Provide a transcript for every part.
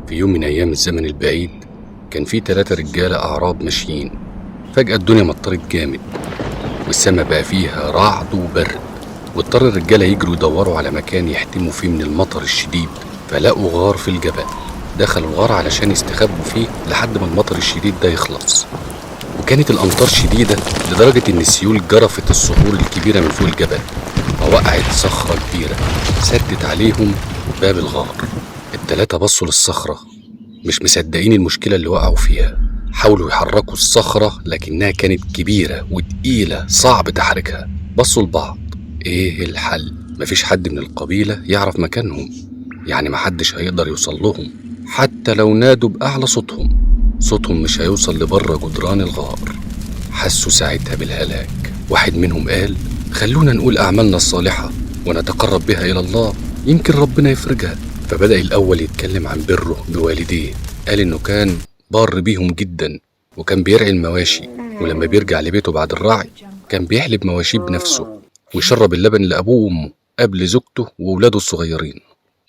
في يوم من أيام الزمن البعيد كان في 3 رجالة أعراب ماشيين. فجأة الدنيا مطرت جامد والسما بقى فيها رعد وبرد، واضطر الرجالة يجروا يدوروا على مكان يحتموا فيه من المطر الشديد. فلقوا غار في الجبل، دخلوا الغار علشان يستخبوا فيه لحد ما المطر الشديد ده يخلص. وكانت الأمطار شديدة لدرجة إن السيول جرفت الصخور الكبيرة من فوق الجبل، فوقعت صخرة كبيرة سدت عليهم باب الغار. ال3 بصوا للصخرة مش مصدقين المشكلة اللي وقعوا فيها. حاولوا يحركوا الصخرة لكنها كانت كبيرة وتقيلة صعب تحركها. بصوا لبعض، ايه الحل؟ مفيش حد من القبيلة يعرف مكانهم، يعني محدش هيقدر يوصل لهم. حتى لو نادوا بأعلى صوتهم مش هيوصل لبره جدران الغار. حسوا ساعتها بالهلاك. واحد منهم قال: خلونا نقول أعمالنا الصالحة ونتقرب بها إلى الله، يمكن ربنا يفرجها. فبدأ الأول يتكلم عن بره بوالديه. قال إنه كان بار بيهم جدا، وكان بيرعي المواشي، ولما بيرجع لبيته بعد الرعي كان بيحلب مواشيه بنفسه ويشرب اللبن لأبوه وأمه قبل زوجته وولاده الصغيرين.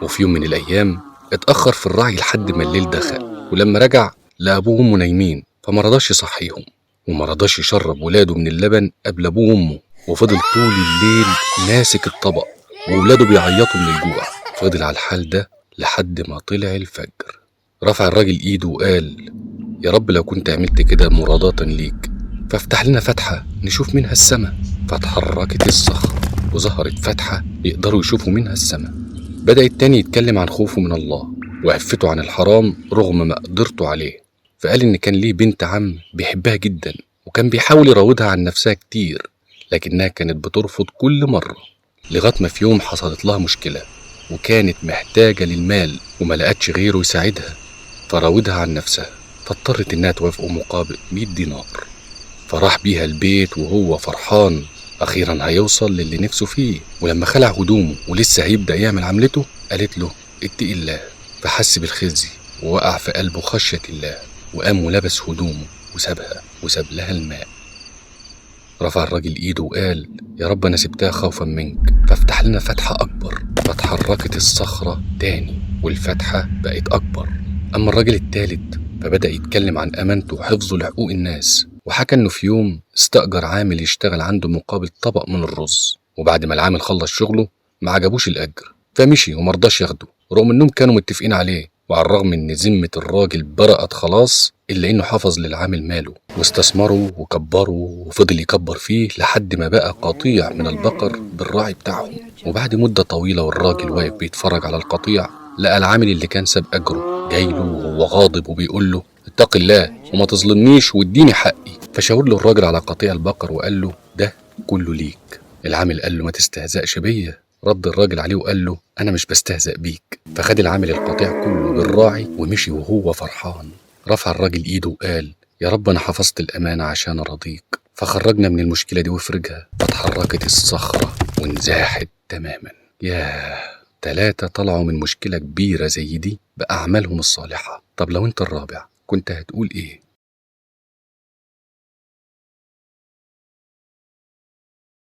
وفي يوم من الأيام اتأخر في الرعي لحد ما الليل دخل، ولما رجع لأبوه وأمه نايمين، فمرضاش يصحيهم ومرضاش يشرب ولاده من اللبن قبل أبوه وأمه، وفضل طول الليل ماسك الطبق وولاده بيعيطوا من الجوع. فضل على الحال ده لحد ما طلع الفجر. رفع الراجل ايده وقال: يا رب لو كنت عملت كده مرادة ليك فافتح لنا فتحة نشوف منها السماء. فاتحركت الصخرة وظهرت فتحة يقدروا يشوفوا منها السماء. بدأ التاني يتكلم عن خوفه من الله وعفته عن الحرام رغم ما قدرته عليه. فقال إن كان ليه بنت عم بيحبها جدا، وكان بيحاول يراودها عن نفسها كتير لكنها كانت بترفض كل مرة، لغاية ما في يوم حصلت لها مشكلة وكانت محتاجة للمال وما لقتش غيره يساعدها، فراودها عن نفسها، فاضطرت إنها توافقه مقابل 100 دينار. فراح بيها البيت وهو فرحان أخيرا هيوصل للي نفسه فيه. ولما خلع هدومه ولسه هيبدأ يعمل عملته قالت له: اتقي الله. فحس بالخزي ووقع في قلبه خشية الله، وقام ولبس هدومه وسابها وساب لها الماء. رفع الراجل ايده وقال: يا رب انا سبتها خوفا منك فافتح لنا فتحة اكبر. فاتحركت الصخرة تاني والفتحة بقت اكبر. اما الراجل التالت فبدأ يتكلم عن امانته وحفظه لحقوق الناس، وحكى انه في يوم استأجر عامل يشتغل عنده مقابل طبق من الرز، وبعد ما العامل خلص شغله ما عجبوش الاجر فمشي ومرضاش ياخده رغم انهم كانوا متفقين عليه. وعلى الرغم ان ذمة الراجل برقت خلاص الا انه حافظ للعامل ماله واستثمره وكبره وفضل يكبر فيه لحد ما بقى قطيع من البقر بالراعي بتاعهم. وبعد مدة طويلة والراجل واقف بيتفرج على القطيع لقى العامل اللي كان ساب اجره جاي له وهو غاضب وبيقول له: اتق الله وما تظلمنيش واديني حقي. فشاور له الراجل على قطيع البقر وقال له: ده كله ليك. العامل قال له: ما تستهزأش بيا. رد الراجل عليه وقال له: انا مش بستهزأ بيك. فخد العامل القطيع كله بالراعي ومشي وهو فرحان. رفع الراجل ايده وقال: يا رب انا حفظت الامانة عشان ارضيك، فخرجنا من المشكلة دي وافرجها. فاتحركت الصخرة وانزاحت تماما. ياه، 3 طلعوا من مشكلة كبيرة زي دي بأعمالهم الصالحة. طب لو انت الرابع كنت هتقول ايه؟